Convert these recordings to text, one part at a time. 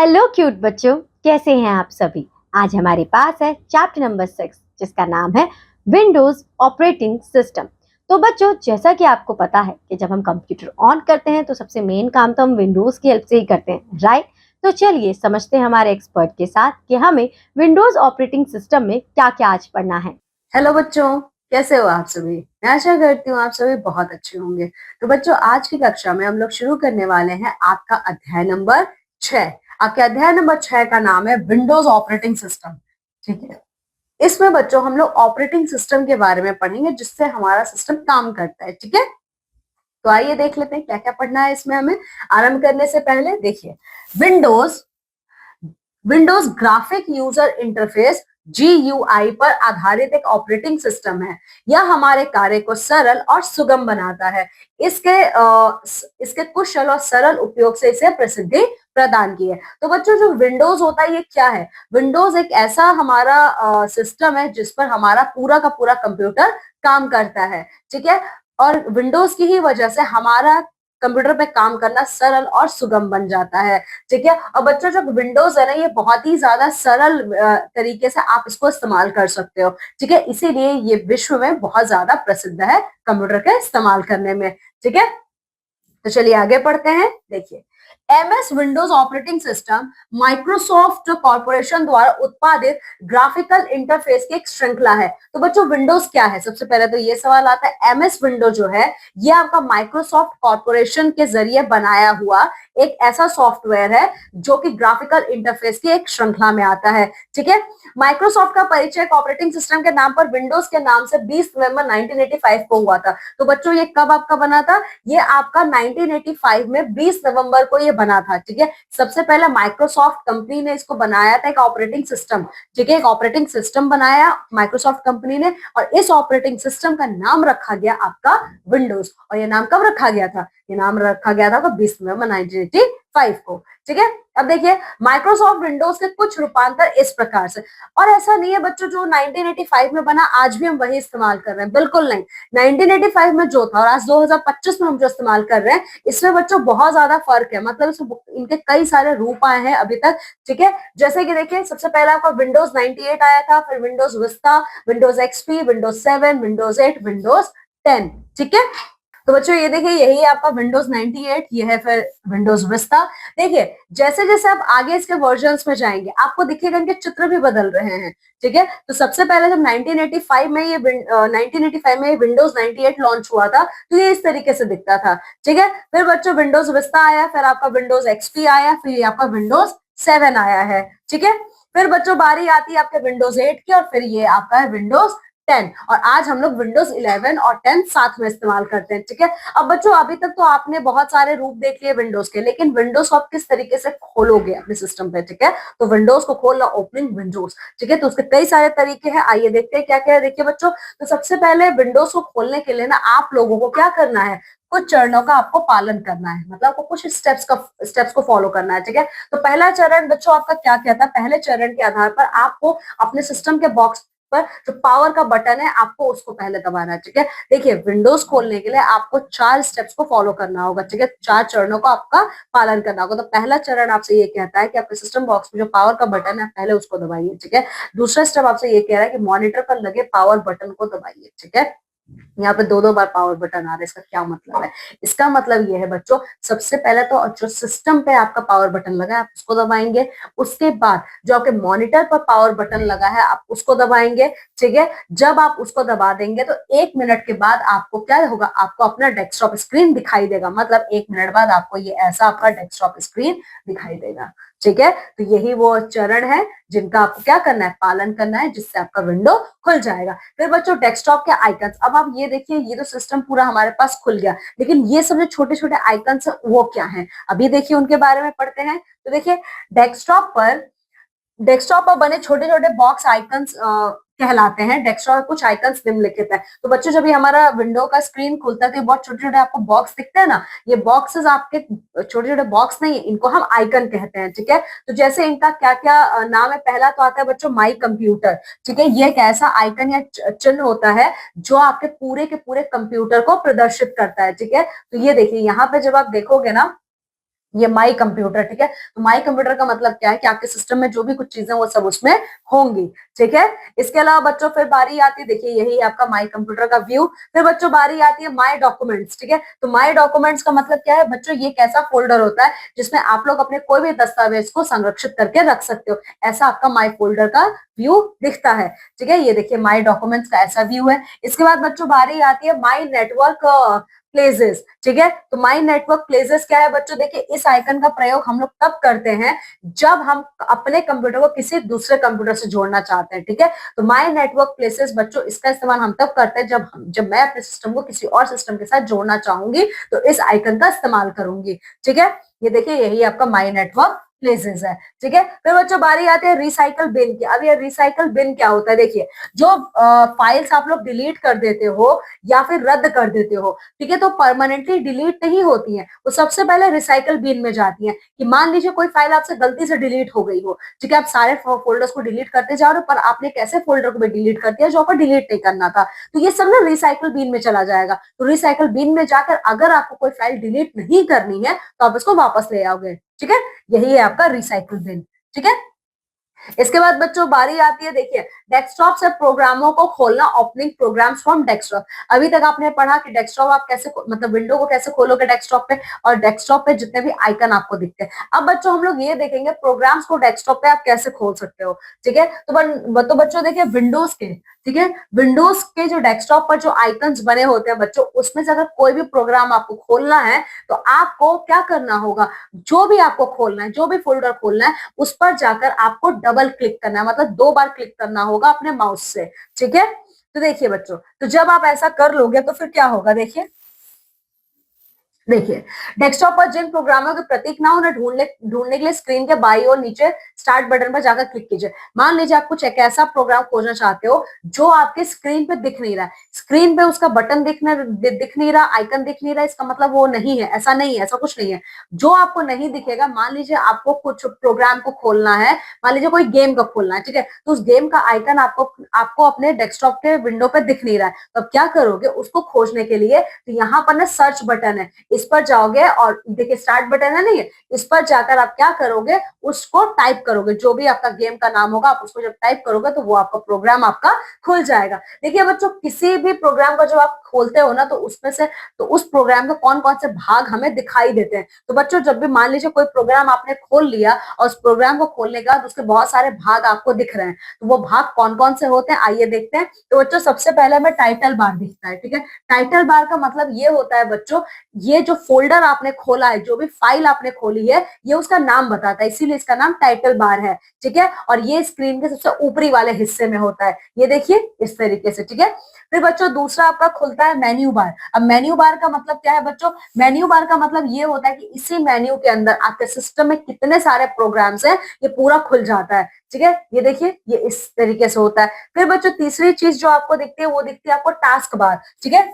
Hello cute बच्चों, कैसे हैं आप सभी। आज हमारे पास है चैप्टर नंबर 6 जिसका नाम है विंडोज ऑपरेटिंग सिस्टम। तो बच्चों, जैसा कि आपको पता है कि जब हम कंप्यूटर ऑन करते हैं तो सबसे मेन काम तो हम विंडोज की हेल्प से ही करते हैं, राइट। तो चलिए समझते हैं हमारे एक्सपर्ट के साथ कि हमें विंडोज ऑपरेटिंग सिस्टम में क्या क्या आज पढ़ना है। हेलो बच्चों, कैसे हो आप सभी। मैं आशा करती हूँ आप सभी बहुत अच्छे होंगे। तो बच्चों, आज की कक्षा में हम लोग शुरू करने वाले हैं आपका अध्याय नंबर 6। आपके अध्याय नंबर 6 का नाम है विंडोज ऑपरेटिंग सिस्टम। ठीक है। इसमें बच्चों हम लोग ऑपरेटिंग सिस्टम के बारे में पढ़ेंगे जिससे हमारा सिस्टम काम करता है। ठीक है। तो आइए देख लेते हैं क्या क्या पढ़ना है इसमें हमें। आरंभ करने से पहले देखिए, Windows Windows graphic user interface GUI पर आधारित एक ऑपरेटिंग सिस्टम है। यह हमारे कार्य को सरल और सुगम बनाता है। इसके कुशल और सरल उपयोग से इसे प्रसिद्धि प्रदान की है। तो बच्चों, जो विंडोज होता है ये क्या है? विंडोज एक ऐसा हमारा सिस्टम है जिस पर हमारा पूरा का पूरा कंप्यूटर काम करता है। ठीक है। और विंडोज की ही वजह से हमारा कंप्यूटर पे काम करना सरल और सुगम बन जाता है। ठीक है। और बच्चों, जो विंडोज है ना, ये बहुत ही ज्यादा सरल तरीके से आप इसको इस्तेमाल कर सकते हो। ठीक है। इसीलिए ये विश्व में बहुत ज्यादा प्रसिद्ध है कंप्यूटर का इस्तेमाल करने में। ठीक है। तो चलिए आगे पढ़ते हैं। देखिए, MS Windows operating system Microsoft corporation द्वारा उत्पादित ग्राफिकल इंटरफेस की एक श्रृंखला है। तो बच्चों, विंडोज क्या है? सबसे पहले तो ये सवाल आता है। MS विंडो जो है ये आपका माइक्रोसॉफ्ट कॉर्पोरेशन के जरिए बनाया हुआ एक ऐसा सॉफ्टवेयर है जो कि ग्राफिकल इंटरफेस की एक श्रृंखला में आता है। ठीक है। माइक्रोसॉफ्ट का परिचय ऑपरेटिंग सिस्टम के नाम पर विंडोज के नाम से 20 नवंबर 1985 को हुआ था। तो बच्चों, ये कब आपका बना था? ये आपका 1985 में 20 नवंबर को ये बना था। ठीक है। सबसे पहले माइक्रोसॉफ्ट कंपनी ने इसको बनाया था, एक ऑपरेटिंग सिस्टम। ठीक है। एक ऑपरेटिंग सिस्टम बनाया माइक्रोसॉफ्ट कंपनी ने और इस ऑपरेटिंग सिस्टम का नाम रखा गया आपका विंडोज। और ये नाम कब रखा गया था? ये नाम रखा गया था 20 नवंबर 1985 को। ठीक है। अब देखिए, माइक्रोसॉफ्ट विंडोज के कुछ रूपांतर इस प्रकार से। और ऐसा नहीं है बच्चों जो 1985 में बना आज भी हम वही इस्तेमाल कर रहे हैं, बिल्कुल नहीं। 1985 में जो था और आज 2025 में हम जो इस्तेमाल कर रहे हैं इसमें बच्चों बहुत ज्यादा फर्क है। मतलब इसमें इनके कई सारे रूप आए हैं अभी तक। ठीक है। जैसे कि देखिए, सबसे पहले आपका विंडोज 98 आया था, फिर Windows vista, Windows XP, Windows 7, Windows 8, Windows 10। ठीक है। तो बच्चों ये देखिए, यही है आपका विंडोज 98, ये है फिर विंडोज विस्ता। देखिए, जैसे जैसे आप आगे इसके वर्जन्स में जाएंगे आपको दिखेगा इनके चित्र भी बदल रहे हैं। ठीक है। तो सबसे पहले जब 1985 में ये 1985 में विंडोज 98 लॉन्च हुआ था तो ये इस तरीके से दिखता था। ठीक है। फिर बच्चों विंडोज विस्ता आया, फिर आपका विंडोज XP आया, फिर ये आपका विंडोज 7 आया है। ठीक है। फिर बच्चों बारी आती है आपके विंडोज 8 की और फिर ये आपका है विंडोज 10। और आज हम लोग विंडोज 11 और 10 साथ में इस्तेमाल करते हैं। ठीक है। अब बच्चों, अभी तक तो आपने बहुत सारे रूप देख लिए विंडोज के, लेकिन विंडोज आप किस तरीके से खोलोगे अपने सिस्टम पे? ठीक है। तो विंडोज को खोलना, ओपनिंग विंडोज। ठीक है। तो उसके कई सारे तरीके हैं, आइए देखते हैं क्या क्या है। देखिए बच्चों, तो सबसे पहले विंडोज को खोलने के लिए ना आप लोगों को क्या करना है, कुछ चरणों का आपको पालन करना है। मतलब आपको कुछ स्टेप्स को फॉलो करना है। ठीक है। तो पहला चरण बच्चों आपका क्या कहता है? पहले चरण के आधार पर आपको अपने सिस्टम के बॉक्स पर जो पावर का बटन है आपको उसको पहले दबाना है। ठीक है। देखिए, विंडोज खोलने के लिए आपको 4 स्टेप्स को फॉलो करना होगा। ठीक है। 4 चरणों का आपका पालन करना होगा। तो पहला चरण आपसे ये कहता है कि आपके सिस्टम बॉक्स में जो पावर का बटन है पहले उसको दबाइए। ठीक है। दूसरा स्टेप आपसे ये कह रहा है कि मॉनिटर पर लगे पावर बटन को दबाइए। ठीक है। यहाँ पे दो दो बार पावर बटन आ रहा है, इसका क्या मतलब है? इसका मतलब ये है बच्चों, सबसे पहले तो जो सिस्टम पे आपका पावर बटन लगा है आप उसको दबाएंगे। उसके बाद जो आपके मॉनिटर पर पावर बटन लगा है आप उसको दबाएंगे। ठीक है। जब आप उसको दबा देंगे तो 1 मिनट के बाद आपको क्या होगा, आपको अपना डेस्कटॉप स्क्रीन दिखाई देगा। मतलब 1 मिनट बाद आपको ये ऐसा आपका डेस्कटॉप स्क्रीन दिखाई देगा। ठीक है। तो यही वो चरण है जिनका आपको क्या करना है, पालन करना है, जिससे आपका विंडो खुल जाएगा। फिर बच्चों डेस्कटॉप के आइकन्स, अब आप ये देखिए, ये तो सिस्टम पूरा हमारे पास खुल गया, लेकिन ये सब जो छोटे छोटे आइकन्स है वो क्या है, अभी देखिए उनके बारे में पढ़ते हैं। तो देखिए, डेस्कटॉप पर डेस्कटॉप पर बने छोटे छोटे बॉक्स आइकन्स कहलाते हैं। डेस्कटॉप कुछ आइकन्स निम्नलिखित है। तो बच्चों, जब ये हमारा विंडो का स्क्रीन खुलता है तो ये बहुत छोटे छोटे आपको बॉक्स दिखते हैं ना, ये बॉक्सेस आपके छोटे छोटे बॉक्स नहीं है, इनको हम आइकन कहते हैं। ठीक है। तो जैसे इनका क्या क्या नाम है, पहला तो आता है बच्चों माई कंप्यूटर। ठीक है। ये एक ऐसा आइकन या चिन्ह होता है जो आपके पूरे के पूरे कंप्यूटर को प्रदर्शित करता है। ठीक है। तो ये देखिए, यहाँ पे जब आप देखोगे ना ये माई कंप्यूटर, ठीक है। तो माई कंप्यूटर का मतलब क्या है कि आपके सिस्टम में जो भी कुछ चीजें वो सब उसमें होंगी, ठीक है। इसके अलावा बच्चों फिर बारी आती है, देखिए यही आपका माई कंप्यूटर का व्यू। फिर बच्चों बारी आती है माई डॉक्यूमेंट्स, ठीक है। तो माई डॉक्यूमेंट्स का मतलब क्या है बच्चों, ये एक ऐसा फोल्डर होता है जिसमें आप लोग अपने कोई भी दस्तावेज को संरक्षित करके रख सकते हो। ऐसा आपका माई फोल्डर का व्यू दिखता है, ठीक है। ये देखिए माई डॉक्यूमेंट्स का ऐसा व्यू है। इसके बाद बच्चों बारी आती है माई नेटवर्क प्लेसेस, ठीक है। तो माई नेटवर्क प्लेसेस क्या है बच्चों, देखिए इस आइकन का प्रयोग हम लोग तब करते हैं जब हम अपने कंप्यूटर को किसी दूसरे कंप्यूटर से जोड़ना चाहते हैं, ठीक है। तो माई नेटवर्क प्लेसेस बच्चों इसका इस्तेमाल हम तब करते हैं जब मैं अपने सिस्टम को किसी और सिस्टम के साथ जोड़ना चाहूंगी तो इस आइकन का इस्तेमाल करूंगी, ठीक है। ये देखिए यही आपका माई नेटवर्क प्लेसेस है, ठीक है। फिर बच्चों बारी आते हैं रिसाइकल बिन की। अब ये रिसाइकल बिन क्या होता है, देखिए जो फाइल्स आप लोग डिलीट कर देते हो या फिर रद्द कर देते हो, ठीक है, तो परमानेंटली डिलीट नहीं होती है, वो सबसे पहले रिसाइकल बिन में जाती है। कि मान लीजिए कोई फाइल आपसे गलती से डिलीट हो गई हो, ठीक है, आप सारे फोल्डर्स को डिलीट करते जा रहे हो पर आपने एक ऐसे फोल्डर को भी डिलीट कर दिया जो आपको डिलीट नहीं करना था, तो ये सब ना रिसाइकल बिन में चला जाएगा। तो रिसाइकल बिन में जाकर अगर आपको कोई फाइल डिलीट नहीं करनी है तो आप इसको वापस ले आओगे, ठीक है। यही है आपका रिसाइकल बिन, ठीक है। इसके बाद बच्चों बारी आती है, देखिए डेस्कटॉप से प्रोग्रामों को खोलना, ओपनिंग प्रोग्राम्स फ्रॉम डेस्कटॉप। अभी तक आपने पढ़ा कि डेस्कटॉप आप कैसे मतलब विंडो को कैसे खोलोगे डेस्कटॉप पे, और डेस्कटॉप पे जितने भी आइकन आपको दिखते हैं। अब बच्चों हम लोग ये देखेंगे प्रोग्राम्स को डेस्कटॉप पे आप कैसे खोल सकते हो, ठीक है। तो बच्चों देखिए विंडोज के, ठीक है, विंडोज के जो डेस्कटॉप पर जो आइकन्स बने होते हैं बच्चों, उसमें से अगर कोई भी प्रोग्राम आपको खोलना है तो आपको क्या करना होगा, जो भी आपको खोलना है, जो भी फोल्डर खोलना है, उस पर जाकर आपको डबल क्लिक करना है, मतलब 2 बार क्लिक करना होगा अपने माउस से, ठीक है। तो देखिए बच्चों, तो जब आप ऐसा कर लोगे तो फिर क्या होगा, देखिए डेस्कटॉप पर जिन प्रोग्रामों के प्रतीक ना उन्हें ढूंढने के लिए स्क्रीन के बाईं ओर नीचे स्टार्ट बटन पर जाकर क्लिक कीजिए। मान लीजिए आप कुछ एक ऐसा प्रोग्राम खोजना चाहते हो जो आपके स्क्रीन पे दिख नहीं रहा है, स्क्रीन पे उसका बटन दिख नहीं रहा, आइकन दिख नहीं रहा, इसका मतलब वो नहीं है, ऐसा नहीं है, ऐसा कुछ नहीं है। जो आपको नहीं दिखेगा, मान लीजिए आपको कुछ प्रोग्राम को खोलना है, मान लीजिए कोई गेम का खोलना है, ठीक है, तो उस गेम का आइकन आपको अपने डेस्कटॉप के विंडो पे दिख नहीं रहा है, तो अब क्या करोगे उसको खोजने के लिए, तो यहाँ पर ना सर्च बटन है, इस पर जाओगे और देखिए स्टार्ट बटन है ना, ये इस पर जाकर आप क्या करोगे, उसको टाइप करोगे, जो भी आपका गेम का नाम होगा आप उसको जब टाइप करोगे तो वो आपका प्रोग्राम आपका खुल जाएगा। देखिए बच्चों किसी भी प्रोग्राम का जब आप खोलते हो ना तो उसमें से तो उस प्रोग्राम के कौन कौन से भाग हमें दिखाई देते हैं। तो बच्चों जब भी मान लीजिए कोई प्रोग्राम आपने खोल लिया और उस प्रोग्राम को खोलने के बाद उसके बहुत सारे भाग आपको दिख रहे हैं, तो वो भाग कौन कौन से होते हैं आइए देखते हैं। तो बच्चों सबसे पहले हमें टाइटल बार दिखता है, ठीक है। टाइटल बार का मतलब ये होता है बच्चों, ये जो फोल्डर आपने खोला है, जो भी फाइल आपने खोली है, ये उसका नाम बताता है, इसीलिए इसका नाम टाइटल बार है, ठीक है। और ये स्क्रीन के सबसे ऊपरी वाले हिस्से में होता है, ये देखिए इस तरीके से, ठीक है। फिर बच्चों दूसरा आपका खुलता है मेन्यू बार। अब मेन्यू बार का मतलब क्या है बच्चों, मेन्यू बार का मतलब ये होता है कि इसी मेन्यू के अंदर आपके सिस्टम में कितने सारे प्रोग्राम्स हैं ये पूरा खुल जाता है, ठीक है। ये देखिए ये इस तरीके से होता है। फिर बच्चों तीसरी चीज जो आपको दिखती है वो दिखती है आपको टास्क बार, ठीक है।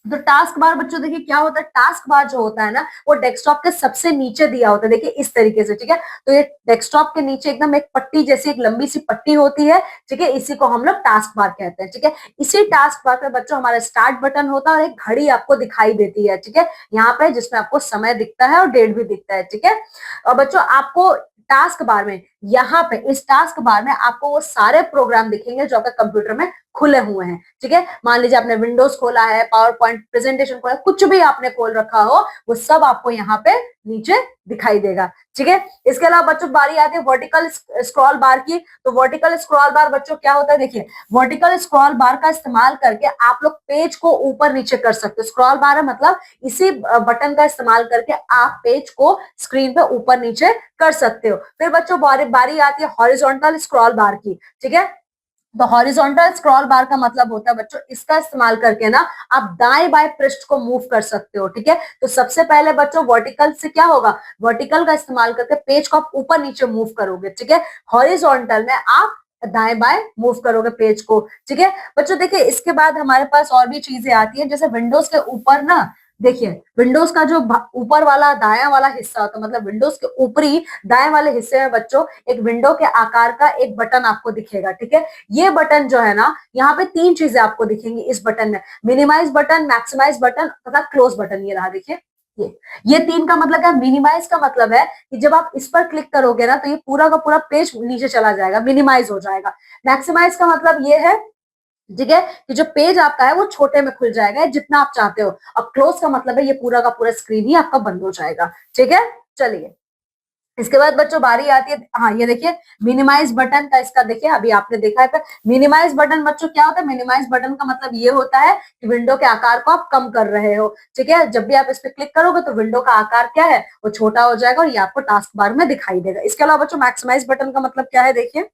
तो टास्क बार बच्चों देखिए क्या होता है, टास्क बार जो होता है ना वो डेस्कटॉप के सबसे नीचे दिया होता है, देखिए इस तरीके से, ठीक है। तो ये डेस्कटॉप के नीचे एकदम एक पट्टी जैसी एक लंबी सी पट्टी होती है, ठीक है, इसी को हम लोग टास्क बार कहते हैं, ठीक है। इसी टास्क बार पे बच्चों हमारा स्टार्ट बटन होता है और एक घड़ी आपको दिखाई देती है, ठीक है, यहाँ पे जिसमें आपको समय दिखता है और डेट भी दिखता है, ठीक है। और बच्चों आपको टास्क बार में, यहाँ पे इस टास्क बार में आपको वो सारे प्रोग्राम दिखेंगे जो आपके कंप्यूटर में खुले हुए हैं, ठीक है। मान लीजिए आपने विंडोज खोला है, पावर पॉइंट प्रेजेंटेशन खोला, कुछ भी आपने खोल रखा हो वो सब आपको यहाँ पे नीचे दिखाई देगा, ठीक है। इसके अलावा बच्चों बारी आती है वर्टिकल स्क्रॉल बार की। तो वर्टिकल स्क्रॉल बार बच्चों क्या होता है, देखिए वर्टिकल स्क्रॉल बार का इस्तेमाल करके आप लोग पेज को ऊपर नीचे कर सकते हो। स्क्रॉल बार है मतलब इसी बटन का इस्तेमाल करके आप पेज को स्क्रीन पे ऊपर नीचे कर सकते हो। फिर बच्चों बारी आती है हॉरिजॉन्टल स्क्रॉल बार की, ठीक है। तो हॉरिजॉन्टल स्क्रॉल बार का मतलब होता है बच्चों इसका इस्तेमाल करके ना आप दाएं बाएं पृष्ठ को मूव कर सकते हो, ठीक है। तो सबसे पहले बच्चों वर्टिकल से क्या होगा, वर्टिकल का इस्तेमाल करके पेज को आप ऊपर नीचे मूव करोगे, ठीक है। हॉरिजॉन्टल में आप दाएं बाएं मूव करोगे पेज को, ठीक है। बच्चों देखिए इसके बाद हमारे पास और भी चीजें आती है, जैसे विंडोज के ऊपर ना देखिए विंडोज का जो ऊपर वाला दाया वाला हिस्सा होता है, मतलब विंडोज के ऊपरी दाएं वाले हिस्से में बच्चों एक विंडो के आकार का एक बटन आपको दिखेगा, ठीक है। ये बटन जो है ना यहाँ पे 3 चीजें आपको दिखेंगी इस बटन में, मिनिमाइज बटन, मैक्सिमाइज बटन तथा क्लोज बटन, ये रहा देखिए ये 3 का मतलब क्या? मिनिमाइज का मतलब है कि जब आप इस पर क्लिक करोगे ना तो ये पूरा का पूरा पेज नीचे चला जाएगा, मिनिमाइज हो जाएगा। मैक्सिमाइज का मतलब ये है, ठीक है, कि जो पेज आपका है वो छोटे में खुल जाएगा जितना आप चाहते हो। अब क्लोज का मतलब है ये पूरा का पूरा स्क्रीन ही आपका बंद हो जाएगा, ठीक है। चलिए, इसके बाद बच्चों बारी आती है, हाँ ये देखिए मिनिमाइज बटन का, इसका देखिए अभी आपने देखा है। मिनिमाइज बटन बच्चों क्या होता है? मिनिमाइज बटन का मतलब ये होता है कि विंडो के आकार को आप कम कर रहे हो, ठीक है। जब भी आप इस पे क्लिक करोगे तो विंडो का आकार क्या है, वो छोटा हो जाएगा और ये आपको टास्क बार में दिखाई देगा। इसके अलावा बच्चों मैक्सिमाइज बटन का मतलब क्या है? देखिए,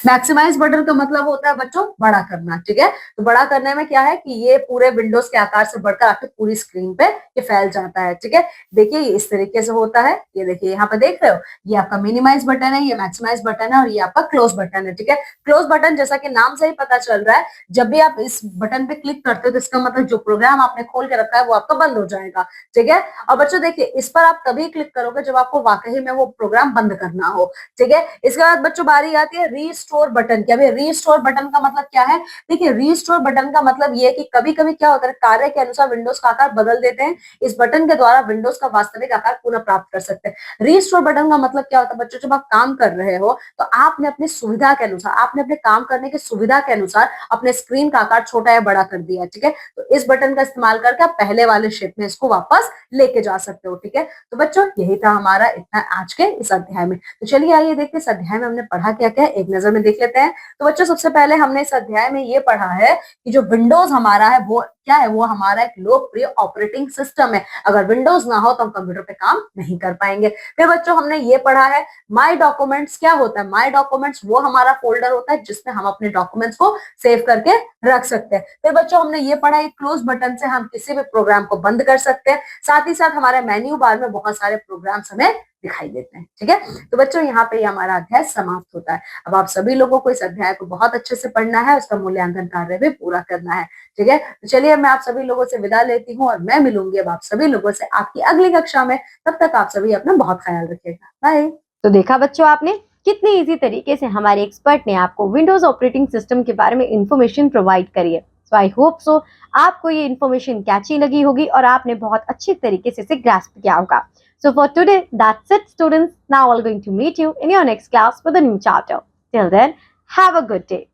मैक्सिमाइज बटन का मतलब होता है बच्चों बड़ा करना, ठीक है। तो बड़ा करने में क्या है कि ये पूरे विंडोज के आकार से बढ़कर आपकी पूरी स्क्रीन पे ये फैल जाता है, ठीक है। देखिए ये इस तरीके से होता है, ये देखिए यहाँ पे देख रहे हो, ये आपका मिनिमाइज बटन है, ये मैक्सिमाइज बटन है और ये आपका क्लोज बटन है, ठीक है। क्लोज बटन जैसा कि नाम से ही पता चल रहा है, जब भी आप इस बटन पे क्लिक करते हो तो इसका मतलब जो प्रोग्राम आपने खोल के रखा है वो आपका बंद हो जाएगा, ठीक है। और बच्चों देखिए इस पर आप तभी क्लिक करोगे जब आपको वाकई में वो प्रोग्राम बंद करना हो, ठीक है। इसके बाद बच्चों बारी आती है रीस्टोर बटन की। अभी रीस्टोर बटन का मतलब क्या है? देखिए रीस्टोर बटन का मतलब ये है कि कभी कभी क्या होता है, कार्य के अनुसार विंडोज का आकार बदल देते हैं, इस बटन के द्वारा विंडोज का वास्तविक आकार पुनः प्राप्त कर सकते हैं। रीस्टोर बटन का मतलब क्या होता है बच्चों? जब आप काम कर रहे हो तो आपने अपनी सुविधा के अनुसार, आपने अपने काम करने की सुविधा के अनुसार अपने स्क्रीन का आकार छोटा या बड़ा कर दिया, ठीक है। तो इस बटन का इस्तेमाल करके आप पहले वाले शेप में इसको वापस लेके जा सकते हो, ठीक है। तो बच्चों यही था हमारा इतना आज के इस अध्याय में। तो चलिए आइए देखते हैं इस अध्याय में हमने पढ़ा क्या क्या है, एक नजर में देख लेते हैं। तो बच्चों सबसे पहले हमने इस अध्याय में ये पढ़ा है कि जो विंडोज हमारा है वो क्या है, वो हमारा एक लोकप्रिय ऑपरेटिंग सिस्टम है। अगर विंडोज ना हो तो हम कंप्यूटर पे काम नहीं कर पाएंगे। फिर बच्चों हमने ये पढ़ा है माई डॉक्यूमेंट्स क्या होता है। माई डॉक्यूमेंट्स वो हमारा फोल्डर होता है जिसमें हम अपने डॉक्यूमेंट्स को सेव करके रख सकते हैं। फिर बच्चों हमने ये पढ़ा है क्लोज बटन से हम किसी भी प्रोग्राम को बंद कर सकते हैं, साथ ही साथ हमारे मेन्यू बार में बहुत सारे प्रोग्राम्स हमें दिखाई देते हैं, ठीक है। तो बच्चों यहाँ पे हमारा अध्याय समाप्त होता है। अब आप सभी लोगों को इस अध्याय को बहुत अच्छे से पढ़ना है, उसका मूल्यांकन कार्य भी पूरा करना है, ठीक है। तो चलिए मैं आप सभी लोगों से विदा लेती हूँ और मैं मिलूंगी अब आप सभी लोगों से आपकी अगली कक्षा में। तब तक आप सभी अपना बहुत ख्याल रखिएगा। बाय। तो देखा बच्चों आपने कितनी इजी तरीके से हमारे एक्सपर्ट ने आपको विंडोज ऑपरेटिंग सिस्टम के बारे में इंफॉर्मेशन प्रोवाइड करी है। सो आई होप सो आपको ये इंफॉर्मेशन कैची लगी होगी और आपने बहुत अच्छी तरीके से इसे ग्रास्प किया होगा। So for today, that's it, students. Now I'm going to meet you in your next class with a new chapter. Till then, have a good day.